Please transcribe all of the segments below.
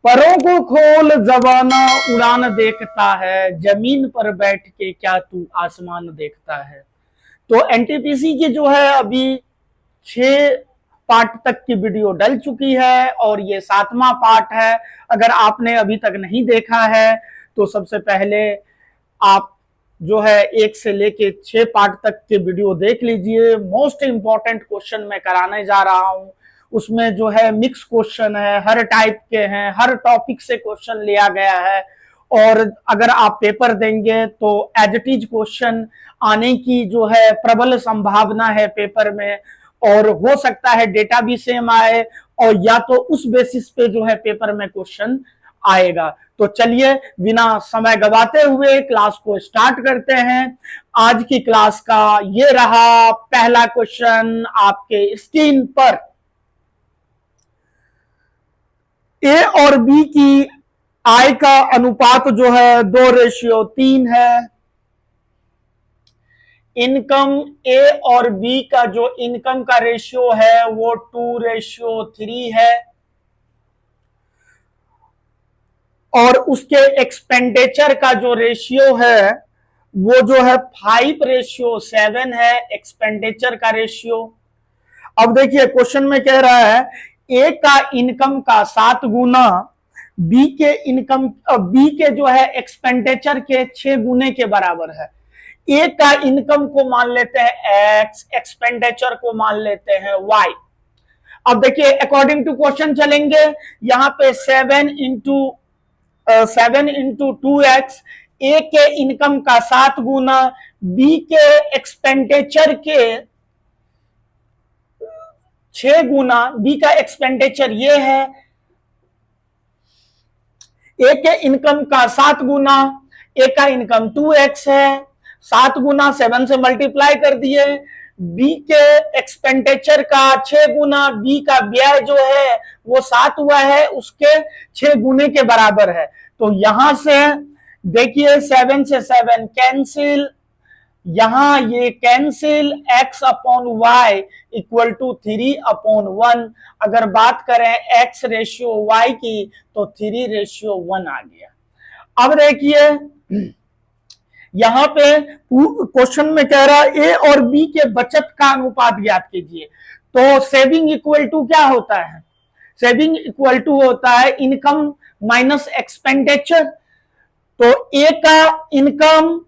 परों को खोल जबाना उड़ान देखता है, जमीन पर बैठ के क्या तू आसमान देखता है। तो एनटीपीसी की जो है अभी 6 पार्ट तक की वीडियो डल चुकी है और ये 7वां पार्ट है। अगर आपने अभी तक नहीं देखा है तो सबसे पहले आप जो है 1 से लेके 6 पार्ट तक के वीडियो देख लीजिए। मोस्ट इंपॉर्टेंट क्वेश्चन मैं कराने जा रहा हूं, उसमें जो है मिक्स क्वेश्चन है, हर टाइप के हैं, हर टॉपिक से क्वेश्चन लिया गया है। और अगर आप पेपर देंगे तो एज इट इज क्वेश्चन आने की जो है प्रबल संभावना है पेपर में, और हो सकता है डेटा भी सेम आए और या तो उस बेसिस पे जो है पेपर में क्वेश्चन आएगा। तो चलिए बिना समय गवाते हुए क्लास को स्टार्ट करते हैं। आज की क्लास का ये रहा पहला क्वेश्चन आपके स्क्रीन पर। ए और बी की आय का अनुपात जो है 2:3 है। इनकम ए और बी का जो इनकम का रेशियो है वो 2:3 है, और उसके एक्सपेंडिचर का जो रेशियो है वो जो है 5:7 है एक्सपेंडिचर का रेशियो। अब देखिए क्वेश्चन में कह रहा है ए का इनकम का 7 गुना बी के इनकम, बी के जो है एक्सपेंडिचर के 6 गुने के बराबर है। ए का इनकम को मान लेते हैं एक्स, एक्सपेंडिचर को मान लेते हैं वाई। अब देखिए अकॉर्डिंग टू क्वेश्चन चलेंगे, यहां पे 7 into 2x, ए के इनकम का 7 गुना बी के एक्सपेंडिचर के 6 गुना, बी का एक्सपेंडिचर ये है, ए के इनकम का 7 गुना, ए का इनकम 2x है, 7 गुना 7 से मल्टीप्लाई कर दिए, बी के एक्सपेंडिचर का 6 गुना, बी का व्यय जो है वो 7 हुआ है, उसके 6 गुने के बराबर है। तो यहां से देखिए 7 से 7 कैंसिल, यहां ये cancel, x upon y equal to 3/1। अगर बात करें x रेशियो y की तो 3:1 आ गया। अब देखिए यहां पे क्वेश्चन में कह रहा है ए और बी के बचत का अनुपात ज्ञात कीजिए। तो सेविंग इक्वल टू क्या होता है? सेविंग इक्वल टू होता है इनकम माइनस एक्सपेंडिचर। तो ए का इनकम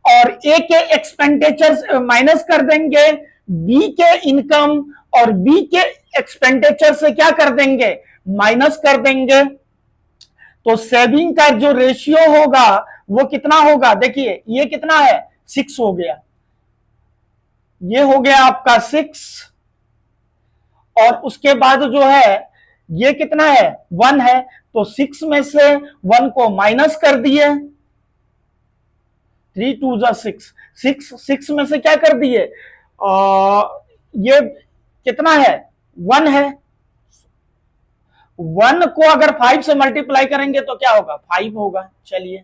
और ए के एक्सपेंडिचर माइनस कर देंगे, बी के इनकम और बी के एक्सपेंडिचर से क्या कर देंगे? माइनस कर देंगे। तो सेविंग का जो रेशियो होगा वो कितना होगा? देखिए ये कितना है? 6 हो गया, ये हो गया आपका 6, और उसके बाद जो है ये कितना है? 1 है। तो 6 में से 1 को माइनस कर दिए, 3 2 6, 6 में से क्या कर दिए? ये कितना है? 1 है। 1 को अगर 5 से मल्टीप्लाई करेंगे तो क्या होगा? 5 होगा। चलिए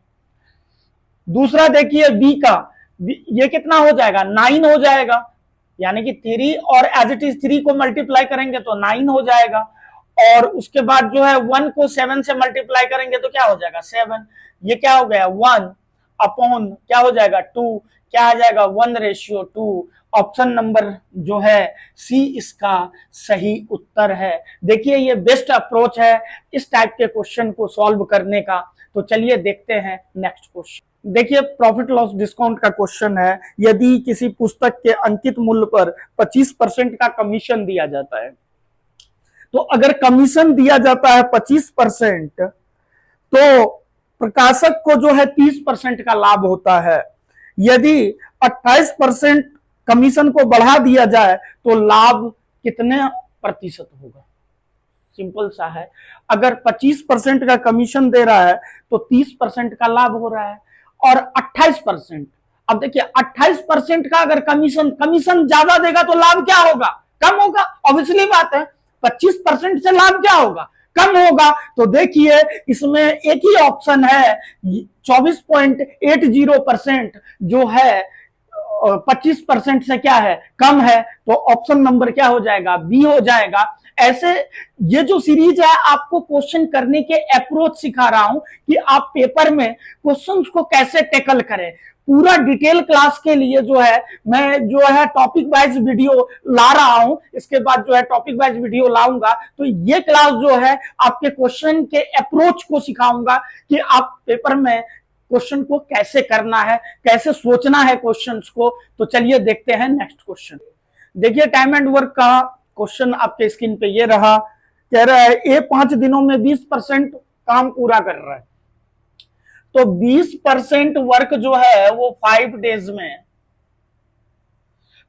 दूसरा देखिए बी का, ये कितना हो जाएगा? 9 हो जाएगा, यानी कि 3 और एज इट इज 3 को मल्टीप्लाई करेंगे तो 9 हो जाएगा, और उसके बाद जो है 1 को 7 से मल्टीप्लाई करेंगे तो क्या हो जाएगा? 7। ये क्या हो गया? 1 अपॉन क्या हो जाएगा? 2, क्या आ जाएगा? 1:2। ऑप्शन नंबर जो है सी इसका सही उत्तर है। देखिए ये बेस्ट अप्रोच है इस टाइप के क्वेश्चन को सॉल्व करने का। तो चलिए देखते हैं नेक्स्ट क्वेश्चन। देखिए प्रॉफिट लॉस डिस्काउंट का क्वेश्चन है, यदि किसी पुस्तक के अंकित मूल्य पर 25% का कमीशन दिया जाता है, तो अगर कमीशन दिया जाता है 25%, तो प्रकाशक को जो है 30% का लाभ होता है। यदि 28% कमीशन को बढ़ा दिया जाए तो लाभ कितने प्रतिशत होगा? सिंपल सा है, अगर 25% का कमीशन दे रहा है तो 30% का लाभ हो रहा है, और 28%, अब देखिए 28% का अगर कमीशन ज्यादा देगा तो लाभ क्या होगा? कम होगा। ऑब्वियसली बात है, 25% से लाभ क्या होगा? कम होगा। तो देखिए इसमें एक ही ऑप्शन है 24.80% जो है 25% से क्या है? कम है। तो ऑप्शन नंबर क्या हो जाएगा? बी हो जाएगा। ऐसे ये जो सीरीज है आपको क्वेश्चन करने के अप्रोच सिखा रहा हूं कि आप पेपर में क्वेश्चंस को कैसे टैकल करें। पूरा डिटेल क्लास के लिए जो है मैं जो है टॉपिक वाइज वीडियो ला रहा हूं, इसके बाद जो है टॉपिक वाइज वीडियो लाऊंगा। तो ये क्लास जो है आपके क्वेश्चन के अप्रोच को सिखाऊंगा कि आप पेपर में क्वेश्चन को कैसे करना है, कैसे सोचना है क्वेश्चंस को। तो चलिए देखते हैं नेक्स्ट क्वेश्चन। देखिए टाइम एंड वर्क का क्वेश्चन आपके स्क्रीन पे ये रहा। कह रहा है ए 5 दिनों में 20% काम पूरा कर रहा है। तो 20% वर्क जो है वो 5 डेज में है।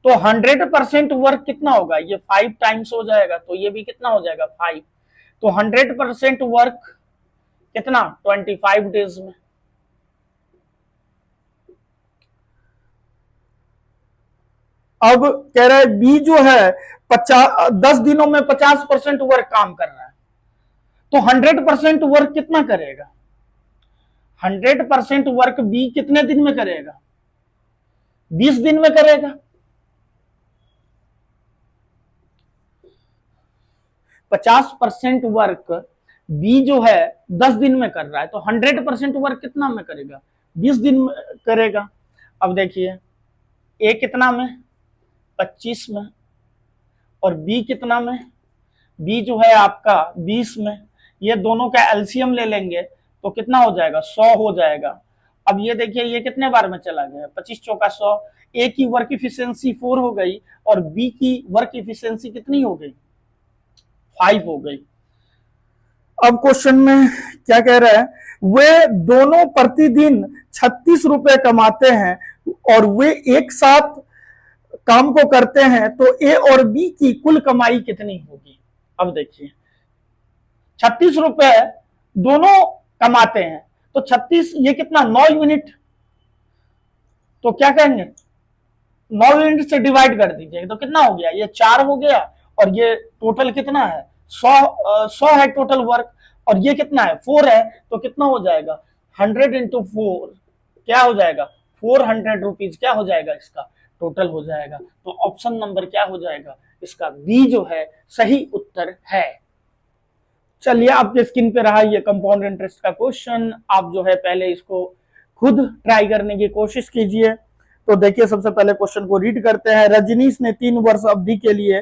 तो 100% वर्क कितना होगा, ये 5 टाइम्स हो जाएगा, तो ये भी कितना हो जाएगा 5। तो 100% वर्क कितना 25 डेज में। अब कह रहा है बी जो है 10 दिनों में 50% वर्क काम कर रहा है। तो 100% वर्क कितना करेगा, 100% वर्क बी कितने दिन में करेगा, 20 दिन में करेगा। 50% वर्क बी जो है 10 दिन में कर रहा है, तो 100% वर्क कितना में करेगा, 20 दिन में करेगा। अब देखिए ए कितना में 25 में, और बी कितना में, बी जो है आपका 20 में। ये दोनों का एलसीएम ले लेंगे तो कितना हो जाएगा 100 हो जाएगा। अब ये देखिए ये कितने बार में चला गया, 25 चौका 100। ए की वर्क इफिशियंसी 4 हो गई और बी की वर्क इफिशियंसी कितनी हो गई 5 हो गई। अब क्वेश्चन में क्या कह रहा है, वे दोनों प्रतिदिन 36 रुपए कमाते हैं और वे एक साथ काम को करते हैं, तो ए और बी की कुल कमाई कितनी होगी। अब देखिए 36 रुपए दोनों कमाते हैं, तो 36 ये कितना 9 यूनिट, तो क्या कहेंगे 9 यूनिट से डिवाइड कर दीजिए तो कितना हो गया, ये 4 हो गया, और ये टोटल कितना है 100 है टोटल वर्क, और ये कितना है 4 है, तो कितना हो जाएगा 100 इंटू 4 क्या हो जाएगा 400 रुपीज क्या हो जाएगा इसका टोटल हो जाएगा। तो ऑप्शन नंबर क्या हो जाएगा इसका बी जो है सही उत्तर है। चलिए आपके स्क्रीन पे रहा ये कंपाउंड इंटरेस्ट का क्वेश्चन। आप जो है पहले इसको खुद ट्राई करने की कोशिश कीजिए। तो देखिए सबसे पहले क्वेश्चन को रीड करते हैं। रजनीश ने 3 वर्ष अवधि के लिए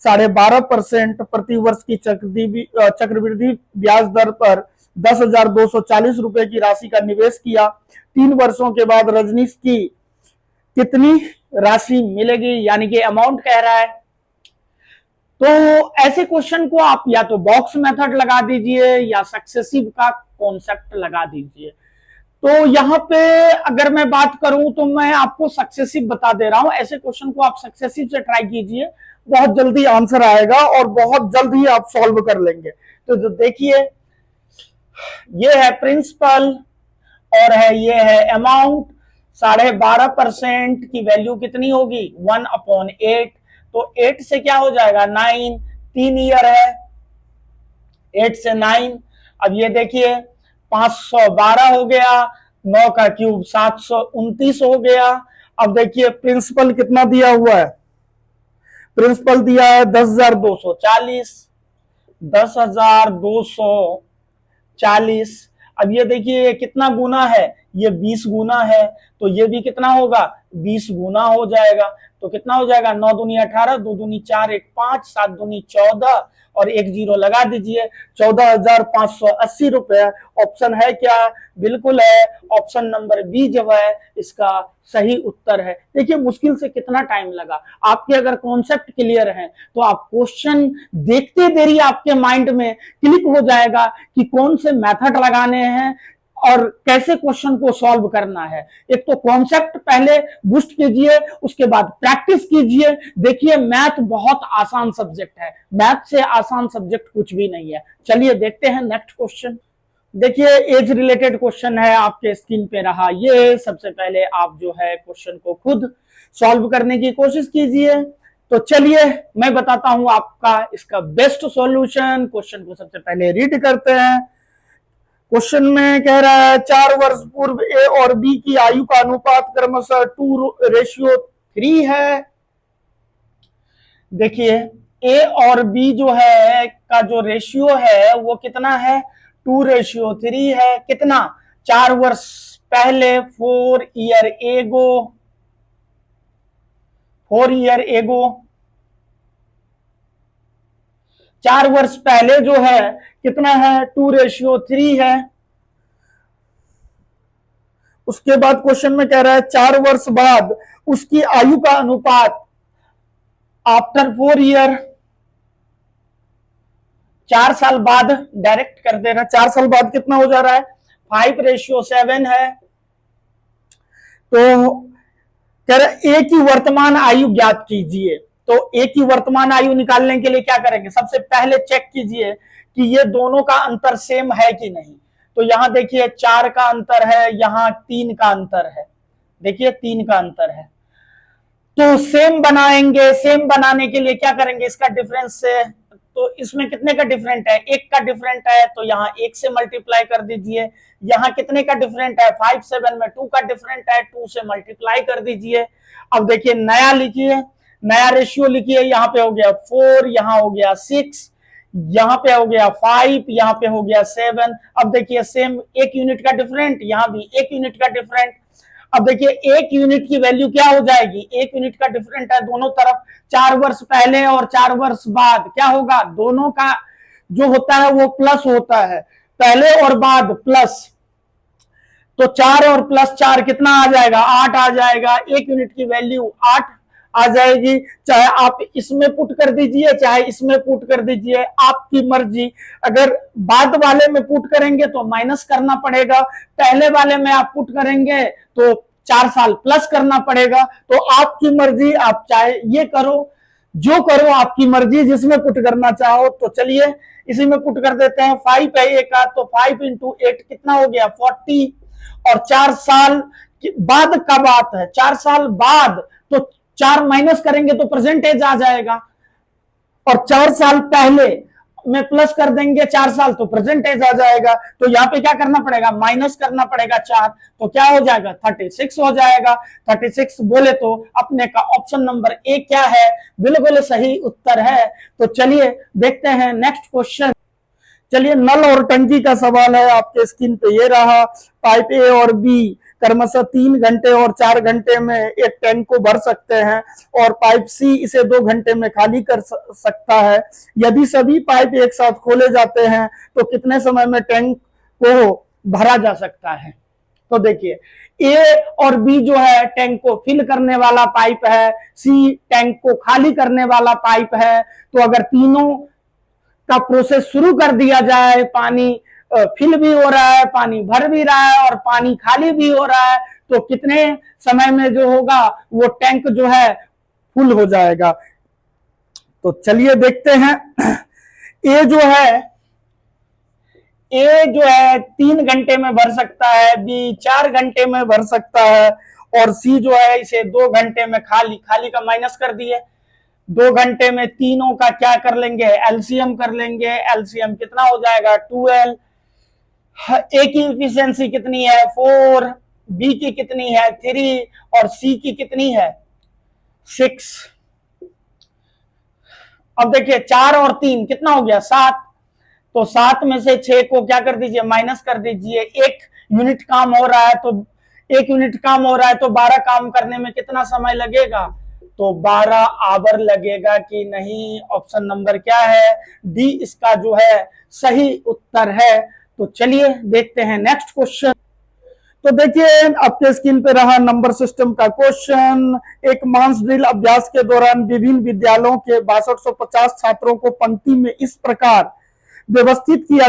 12.5% प्रति वर्ष की चक्रवृद्धि ब्याज दर पर 10,240 रुपए की राशि का निवेश किया। 3 वर्षों के बाद रजनीश की कितनी राशि मिलेगी, यानी कि अमाउंट कह रहा है। तो ऐसे क्वेश्चन को आप या तो बॉक्स मेथड लगा दीजिए या सक्सेसिव का कॉन्सेप्ट लगा दीजिए। तो यहां पे अगर मैं बात करूं तो मैं आपको सक्सेसिव बता दे रहा हूं। ऐसे क्वेश्चन को आप सक्सेसिव से ट्राई कीजिए, बहुत जल्दी आंसर आएगा और बहुत जल्द ही आप सॉल्व कर लेंगे। तो देखिए ये है प्रिंसिपल और है ये है अमाउंट। 12.5% की वैल्यू कितनी होगी 1/8। तो 8 से क्या हो जाएगा 9, 3 ईयर है 8 से 9। अब ये देखिए 512 हो गया, 9 का क्यूब 729 हो गया। अब देखिए प्रिंसिपल कितना दिया हुआ है, प्रिंसिपल दिया है 10,240, 10,240। अब ये देखिए ये कितना गुना है, ये 20 गुना है, तो ये भी कितना होगा 20 गुना हो जाएगा। तो कितना हो जाएगा 9 दूनी 18, 2 दूनी 4, 1 5, 7 दूनी 14 और 1 0 लगा दीजिए 14,580 रुपए। ऑप्शन है क्या, बिल्कुल है, ऑप्शन नंबर बी जो है इसका सही उत्तर है। देखिए मुश्किल से कितना टाइम लगा, आपके अगर कॉन्सेप्ट क्लियर है तो आप क्वेश्चन देखते देरी आपके माइंड में क्लिक हो जाएगा कि कौन से मेथड लगाने हैं और कैसे क्वेश्चन को सॉल्व करना है। एक तो कॉन्सेप्ट पहले बूस्ट कीजिए, उसके बाद प्रैक्टिस कीजिए। देखिए मैथ बहुत आसान सब्जेक्ट है, मैथ से आसान सब्जेक्ट कुछ भी नहीं है। चलिए देखते हैं नेक्स्ट क्वेश्चन। देखिए एज रिलेटेड क्वेश्चन है, आपके स्क्रीन पे रहा ये। सबसे पहले आप जो है क्वेश्चन को खुद सॉल्व करने की कोशिश कीजिए। तो चलिए मैं बताता हूं आपका इसका बेस्ट सॉल्यूशन। क्वेश्चन को सबसे पहले रीड करते हैं। क्वेश्चन में कह रहा है 4 वर्ष पूर्व ए और बी की आयु का अनुपात क्रमशः 2:3 है। देखिए ए और बी जो है का जो रेशियो है वो कितना है, 2:3 है। कितना, 4 वर्ष पहले, 4 ईयर एगो, 4 वर्ष पहले जो है कितना है, 2:3 है। उसके बाद क्वेश्चन में कह रहा है 4 वर्ष बाद उसकी आयु का अनुपात आफ्टर 4 ईयर, 4 साल बाद, डायरेक्ट कर देना, 4 साल बाद कितना हो जा रहा है, 5:7 है। तो कह रहा ए की वर्तमान आयु ज्ञात कीजिए। तो ए की वर्तमान आयु निकालने के लिए क्या करेंगे, सबसे पहले चेक कीजिए कि ये दोनों का अंतर सेम है कि नहीं। तो यहां देखिए 4 का अंतर है, यहां 3 का अंतर है, देखिए 3 का अंतर है। तो सेम बनाएंगे, सेम बनाने के लिए क्या करेंगे, इसका डिफरेंस से, तो इसमें कितने का डिफरेंट है, 1 का डिफरेंट है, तो यहाँ 1 से मल्टीप्लाई कर दीजिए। यहाँ कितने का डिफरेंट है, 5 7 में 2 का डिफरेंट है, 2 से मल्टीप्लाई कर दीजिए। अब देखिए नया लिखिए, नया रेशियो लिखिए, यहाँ पे हो गया 4, यहाँ हो गया 6, यहाँ पे हो गया 5, यहाँ पे हो गया 7। अब देखिए सेम 1 यूनिट का डिफरेंट, यहाँ भी 1 यूनिट का डिफरेंट। अब देखिए 1 यूनिट की वैल्यू क्या हो जाएगी, 1 यूनिट का डिफरेंट है दोनों तरफ, 4 वर्ष पहले और 4 वर्ष बाद क्या होगा, दोनों का जो होता है वो प्लस होता है, पहले और बाद प्लस। तो 4 और +4 कितना आ जाएगा, 8 आ जाएगा। 1 यूनिट की वैल्यू 8 आ जाएगी। चाहे आप इसमें पुट कर दीजिए, चाहे इसमें पुट कर दीजिए, आपकी मर्जी। अगर बाद वाले में पुट करेंगे तो माइनस करना पड़ेगा, पहले वाले में आप पुट करेंगे तो 4 साल प्लस करना पड़ेगा। तो आपकी मर्जी, आप चाहे ये करो, जो करो आपकी मर्जी, जिसमें पुट करना चाहो। तो चलिए इसी में पुट कर देते हैं। 5 है ए का, तो 5 × 8 कितना हो गया, 40। और 4 साल बाद का बात है, 4 साल बाद, तो 4 माइनस करेंगे तो परसेंटेज आ जाएगा, और 4 साल पहले में प्लस कर देंगे 4 साल, तो परसेंटेज आ जाएगा। तो यहाँ पे क्या करना पड़ेगा, माइनस करना पड़ेगा 4, तो क्या हो जाएगा, 36 हो जाएगा। 36 बोले तो अपने का ऑप्शन नंबर ए क्या है, बिल्कुल सही उत्तर है। तो चलिए देखते हैं नेक्स्ट क्वेश्चन। चलिए नल और टंकी का सवाल है, आपके स्क्रीन पे ये रहा। पाइप ए और बी क्रमशः 3 घंटे और 4 घंटे में एक टैंक को भर सकते हैं, और पाइप सी इसे 2 घंटे में खाली कर सकता है। यदि सभी पाइप एक साथ खोले जाते हैं तो कितने समय में टैंक को भरा जा सकता है। तो देखिए ए और बी जो है टैंक को फिल करने वाला पाइप है, सी टैंक को खाली करने वाला पाइप है। तो अगर तीनों का प्रोसेस शुरू कर दिया जाए, पानी फिल भी हो रहा है, पानी भर भी रहा है और पानी खाली भी हो रहा है, तो कितने समय में जो होगा वो टैंक जो है फुल हो जाएगा। तो चलिए देखते हैं। ए जो है 3 घंटे में भर सकता है, बी 4 घंटे में भर सकता है, और सी जो है इसे 2 घंटे में खाली का माइनस कर दिए। 2 घंटे में तीनों का क्या कर लेंगे, एलसीएम कर लेंगे। एलसीएम कितना हो जाएगा, 12। ए की इफिशियंसी कितनी है, 4, बी की कितनी है, 3, और सी की कितनी है, 6। अब देखिए 4 और 3 कितना हो गया, 7। तो 7 में से 6 को क्या कर दीजिए, माइनस कर दीजिए। 1 यूनिट काम हो रहा है, तो 1 यूनिट काम हो रहा है तो 12 काम करने में कितना समय लगेगा, तो 12 आवर लगेगा कि नहीं। ऑप्शन नंबर क्या है, डी इसका जो है सही उत्तर है। तो चलिए देखते हैं नेक्स्ट क्वेश्चन। तो देखिए आपके स्क्रीन पे रहा नंबर सिस्टम का क्वेश्चन। एक मास ड्रिल अभ्यास के दौरान विभिन्न विद्यालयों के 6250 छात्रों को पंक्ति में इस प्रकार व्यवस्थित किया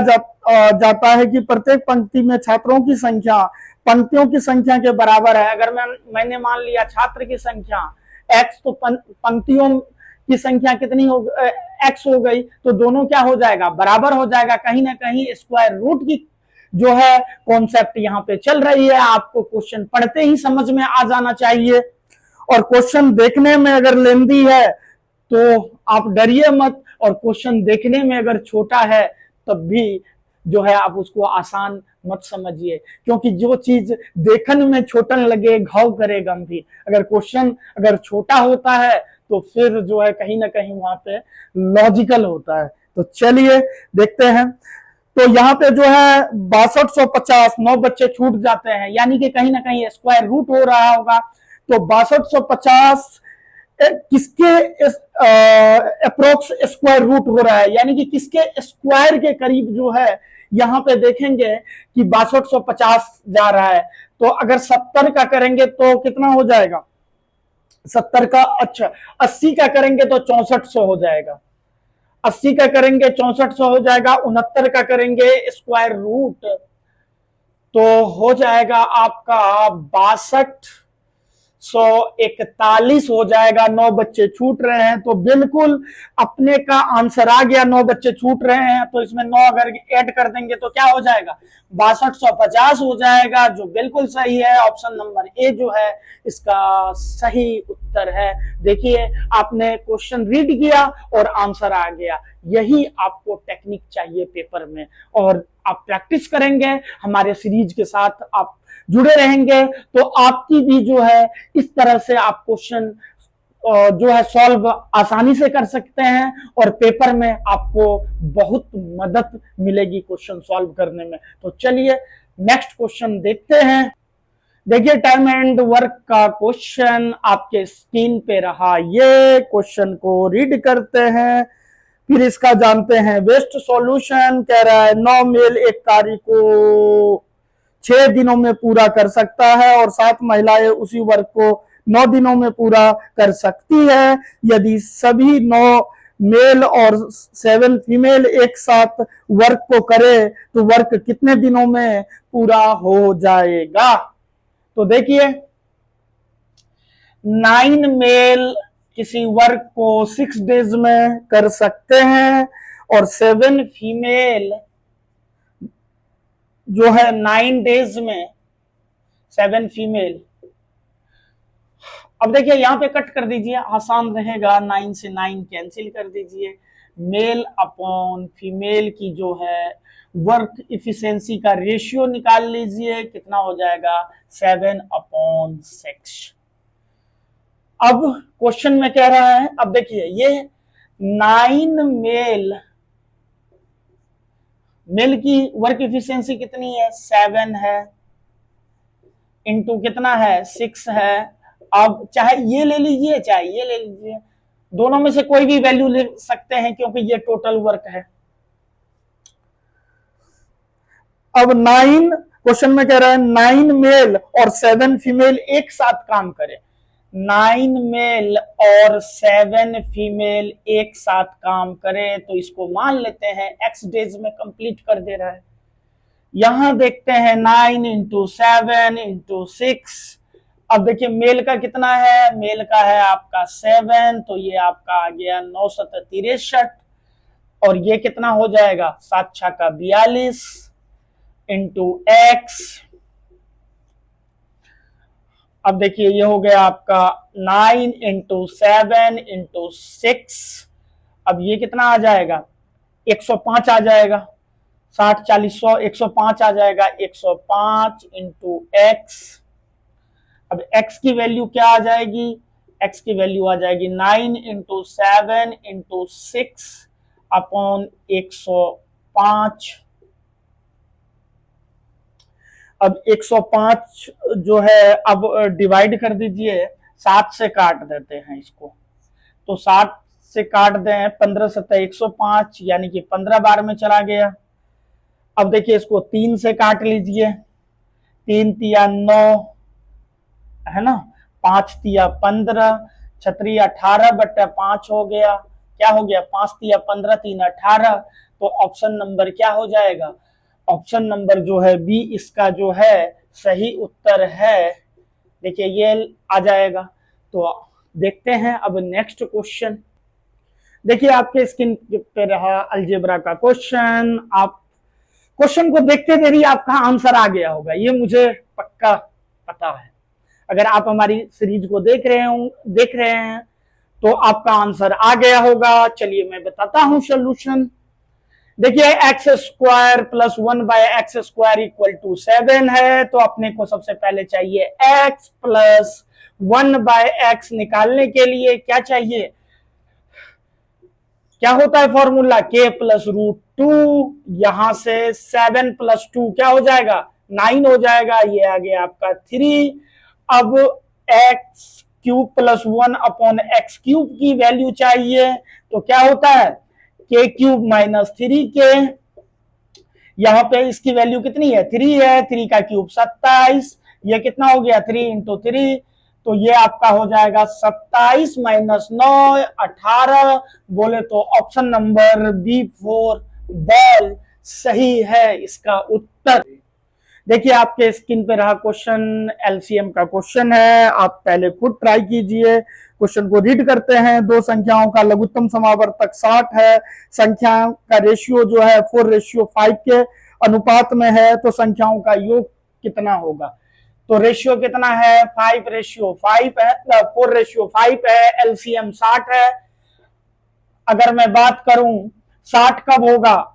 जाता है कि प्रत्येक पंक्ति में छात्रों की संख्या पंक्तियों की संख्या के बराबर है। अगर मैंने मान लिया छात्र की संख्या x, तो पंक्तियों की संख्या कितनी हो, x हो गई, तो दोनों क्या हो जाएगा, बराबर हो जाएगा। कहीं ना कहीं स्क्वायर रूट की जो है कॉन्सेप्ट यहाँ पे चल रही है, आपको क्वेश्चन पढ़ते ही समझ में आ जाना चाहिए। और क्वेश्चन देखने में अगर लेंदी है तो आप डरिए मत, और क्वेश्चन देखने में अगर छोटा है तब भी जो है आप उसको आसान मत समझिए, क्योंकि जो चीज देखने में छोटन लगे घाव करे गंभीर, अगर क्वेश्चन अगर छोटा होता है तो फिर जो है कहीं ना कहीं वहां पे लॉजिकल होता है। तो चलिए देखते हैं। तो यहाँ पे जो है 6250, 9 बच्चे छूट जाते हैं, यानी कि कहीं ना कहीं स्क्वायर रूट हो रहा होगा। तो 6250 किसके अप्रोक्स स्क्वायर रूट हो रहा है, यानी कि किसके स्क्वायर के करीब जो है यहाँ पे देखेंगे कि 6250 जा रहा है। तो अगर 70 का करेंगे तो कितना हो जाएगा, 70 का, अच्छा 80 का करेंगे तो 6400 हो जाएगा, 80 का करेंगे 6400 हो जाएगा, 69 का करेंगे स्क्वायर रूट तो हो जाएगा आपका 6241 हो जाएगा। 9 बच्चे छूट रहे हैं, तो बिल्कुल अपने का आंसर आ गया। 9 बच्चे छूट रहे हैं तो इसमें 9 अगर ऐड कर देंगे तो क्या हो जाएगा, 6250 हो जाएगा, जो बिल्कुल सही है। ऑप्शन नंबर ए जो है इसका सही उत्तर है। देखिए आपने क्वेश्चन रीड किया और आंसर आ गया, यही आपको टेक्निक चाहिए पेपर में। और आप प्रैक्टिस करेंगे, हमारे सीरीज के साथ आप जुड़े रहेंगे, तो आपकी भी जो है इस तरह से आप क्वेश्चन जो है सॉल्व आसानी से कर सकते हैं और पेपर में आपको बहुत मदद मिलेगी क्वेश्चन सॉल्व करने में। तो चलिए नेक्स्ट क्वेश्चन देखते हैं। देखिए टाइम एंड वर्क का क्वेश्चन आपके स्क्रीन पे रहा, ये क्वेश्चन को रीड करते हैं, फिर इसका जानते हैं बेस्ट सॉल्यूशन। कह रहा है 9 मेल एक कार्य को 6 दिनों में पूरा कर सकता है और 7 महिलाएं उसी वर्क को 9 दिनों में पूरा कर सकती है। यदि सभी 9 मेल और 7 फीमेल एक साथ वर्क को करे तो वर्क कितने दिनों में पूरा हो जाएगा। तो देखिए 9 मेल किसी वर्क को 6 डेज में कर सकते हैं और 7 फीमेल जो है 9 डेज में, 7 फीमेल। अब देखिए यहां पे कट कर दीजिए, आसान रहेगा, 9 से 9 कैंसिल कर दीजिए। मेल अपॉन फीमेल की जो है वर्क इफिशिएंसी का रेशियो निकाल लीजिए, कितना हो जाएगा 7/6। अब क्वेश्चन में कह रहा है, अब देखिए ये 9 मेल की वर्क इफिशिएंसी कितनी है, 7 है, इंटू कितना है 6 है। अब चाहे ये ले लीजिए चाहे ये ले लीजिए, दोनों में से कोई भी वैल्यू ले सकते हैं क्योंकि ये टोटल वर्क है। अब 9 क्वेश्चन में कह रहा है 9 मेल और 7 फीमेल एक साथ काम करें। 9 मेल और 7 फीमेल एक साथ काम करें तो इसको मान लेते हैं x डेज में कंप्लीट कर दे रहा है। यहां देखते हैं 9 इंटू 7 इंटू 6। अब देखिए मेल का कितना है, मेल का है आपका 7, तो ये आपका आ गया 963 और ये कितना हो जाएगा 7 6 का 42 इंटू x। अब देखिए ये हो गया आपका 9 इंटू 7 इंटू 6। अब ये कितना आ जाएगा 105 आ जाएगा, 60 40 100 105 आ जाएगा, 105 इंटू एक्स। अब x की वैल्यू क्या आ जाएगी, x की वैल्यू आ जाएगी 9 इंटू 7 इंटू 6 अपॉन 105। अब 105 जो है अब डिवाइड कर दीजिए, 7 से काट देते हैं इसको, तो 7 से काट दें 15 7 105 यानी कि 15 बार में चला गया। अब देखिए इसको 3 से काट लीजिए, 3 तिया 9 है ना, 5 तिया 15, 6 18/5 हो गया, क्या हो गया 5 तिया 15 3 18। तो ऑप्शन नंबर क्या हो जाएगा, ऑप्शन नंबर जो है बी इसका जो है सही उत्तर है। देखिए ये आ जाएगा। तो देखते हैं अब नेक्स्ट क्वेश्चन। देखिए आपके स्क्रीन पे रहा अलजेब्रा का क्वेश्चन। आप क्वेश्चन को देखते देरी आपका आंसर आ गया होगा, ये मुझे पक्का पता है। अगर आप हमारी सीरीज को देख रहे हैं तो आपका आंसर आ गया होगा। चलिए मैं बताता हूं सोल्यूशन। देखिए x square plus 1/x² equal to 7 है, तो अपने को सबसे पहले चाहिए x प्लस 1/x। निकालने के लिए क्या चाहिए, क्या होता है फॉर्मूला, k प्लस √2। यहां से 7 प्लस 2 क्या हो जाएगा, 9 हो जाएगा। ये आ गया आपका 3। अब x³ प्लस 1/x³ की वैल्यू चाहिए, तो क्या होता है k³ माइनस 3k। यहां पे इसकी वैल्यू कितनी है, 3 है, 3 का क्यूब 27। ये कितना हो गया, 3 इंटू 3, तो ये आपका हो जाएगा 27 माइनस 9 18। बोले तो ऑप्शन नंबर B4 बॉल सही है इसका उत्तर। देखिए आपके स्क्रीन पे रहा क्वेश्चन, एलसीएम का क्वेश्चन है, आप पहले खुद ट्राई कीजिए। क्वेश्चन को रीड करते हैं। दो संख्याओं का लघुत्तम समावर्तक 60 है, संख्या का रेशियो जो है 4:5 के अनुपात में है, तो संख्याओं का योग कितना होगा। तो रेशियो कितना है, 5:5 है, 4:5 है, एलसीएम 60 है। अगर मैं बात करूं 60 कब होगा,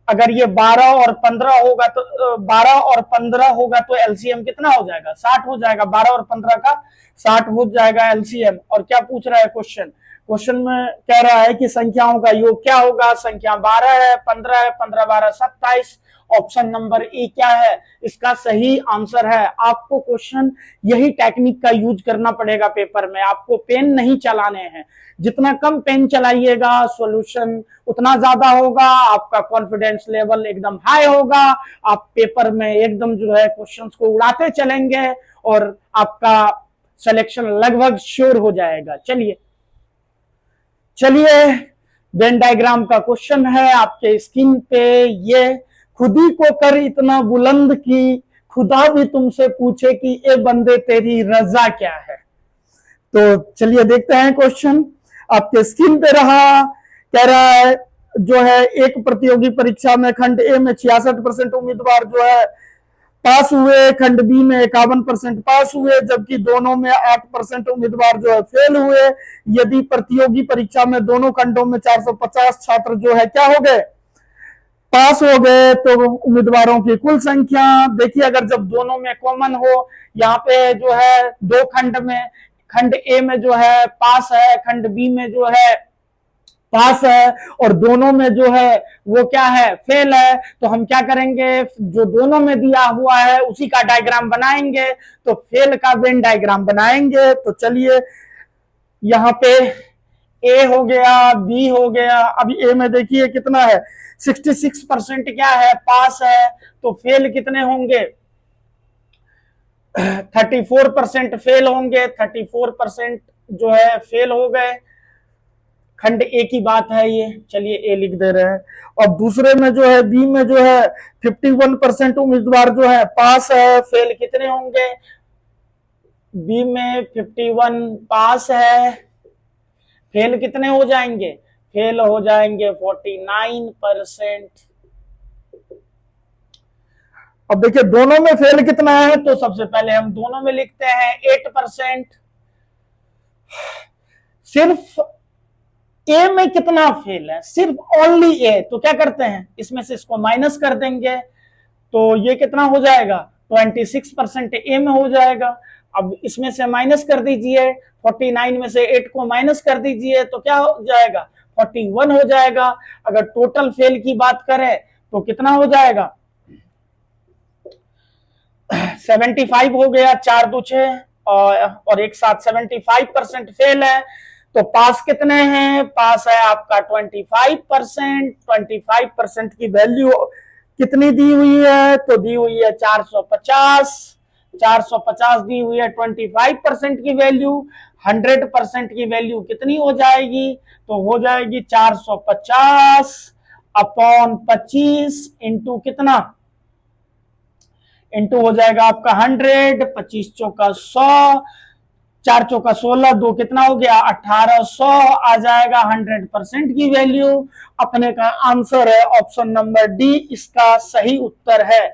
अगर ये 12 और 15 होगा तो 12 और 15 होगा तो एलसीएम कितना हो जाएगा, 60 हो जाएगा। 12 और 15 का 60 हो जाएगा एलसीएम। और क्या पूछ रहा है क्वेश्चन, क्वेश्चन में कह रहा है कि संख्याओं का योग क्या होगा। संख्या 12 है, 15 है, 15 12 27। ऑप्शन नंबर ए क्या है, इसका सही आंसर है। आपको क्वेश्चन यही टेक्निक का यूज करना पड़ेगा पेपर में, आपको पेन नहीं चलाने हैं। जितना कम पेन चलाइएगा सॉल्यूशन उतना ज्यादा होगा, आपका कॉन्फिडेंस लेवल एकदम हाई होगा, आप पेपर में एकदम जो है क्वेश्चंस को उड़ाते चलेंगे और आपका सिलेक्शन लगभग श्योर हो जाएगा। चलिए वेन डायग्राम का क्वेश्चन है आपके स्क्रीन पे। ये खुद ही को कर इतना बुलंद की, खुदा भी तुमसे पूछे कि ए बंदे तेरी रजा क्या है। तो चलिए देखते हैं क्वेश्चन आपके स्क्रीन पे रहा। कह रहा है जो है एक प्रतियोगी परीक्षा में खंड ए में 66% उम्मीदवार जो है पास हुए, खंड बी में 51% पास हुए, जबकि दोनों में 8% उम्मीदवार जो है फेल हुए। यदि प्रतियोगी परीक्षा में दोनों खंडों में 450 छात्र जो है क्या हो गए, पास हो गए, तो उम्मीदवारों की कुल संख्या देखिए, अगर जब दोनों में कॉमन हो, यहाँ पे जो है दो खंड में, खंड ए में जो है पास है, खंड बी में जो है पास है, और दोनों में जो है वो क्या है, फेल है। तो हम क्या करेंगे, जो दोनों में दिया हुआ है उसी का डायग्राम बनाएंगे, तो फेल का वेन डायग्राम बनाएंगे। तो चलिए यहाँ पे ए हो गया, बी हो गया। अभी ए में देखिए कितना है, 66% क्या है, पास है, तो फेल कितने होंगे, 34% फेल होंगे। 34% जो है फेल हो गए, खंड ए की बात है ये। चलिए ए लिख दे रहे हैं। और दूसरे में जो है बी में जो है 51% उम्मीदवार जो है पास है, फेल कितने होंगे, बी में 51 पास है, फेल कितने हो जाएंगे, फेल हो जाएंगे 49%। अब देखिए दोनों में फेल कितना है, तो सबसे पहले हम दोनों में लिखते हैं 8%। सिर्फ ए में कितना फेल है, सिर्फ ओनली ए, तो क्या करते हैं इसमें से इसको माइनस कर देंगे, तो ये कितना हो जाएगा, 26% ए में हो जाएगा। अब इसमें से माइनस कर दीजिए, 49 में से 8 को माइनस कर दीजिए, तो क्या हो जाएगा, 41 हो जाएगा। अगर टोटल फेल की बात करें तो कितना हो जाएगा, 75 हो गया, 4 2 6 और एक साथ 75% फेल है। तो पास कितने हैं, पास है आपका 25%। 25% की वैल्यू कितनी दी हुई है, तो दी हुई है 450। 450 दी हुई है 25% की वैल्यू। 100% की वैल्यू कितनी हो जाएगी, तो हो जाएगी 450 अपॉन 25 इंटू कितना, इंटू हो जाएगा आपका 100, 25 चौका 100, 4 चौका 16, 2 कितना हो गया 1800 आ जाएगा 100% की वैल्यू। अपने का आंसर है ऑप्शन नंबर डी, इसका सही उत्तर है।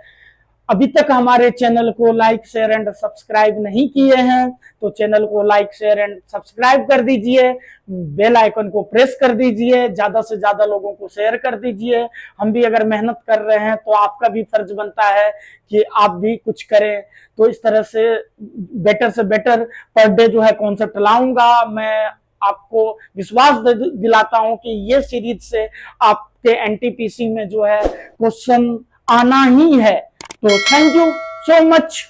अभी तक हमारे चैनल को लाइक शेयर एंड सब्सक्राइब नहीं किए हैं तो चैनल को लाइक शेयर एंड सब्सक्राइब कर दीजिए, बेल आइकन को प्रेस कर दीजिए, ज्यादा से ज्यादा लोगों को शेयर कर दीजिए। हम भी अगर मेहनत कर रहे हैं तो आपका भी फर्ज बनता है कि आप भी कुछ करें। तो इस तरह से बेटर पर डे जो है कॉन्सेप्ट लाऊंगा। मैं आपको विश्वास दिलाता हूं कि ये सीरीज से आपके एनटीपीसी में जो है क्वेश्चन आना ही है। तो थैंक यू सो मच।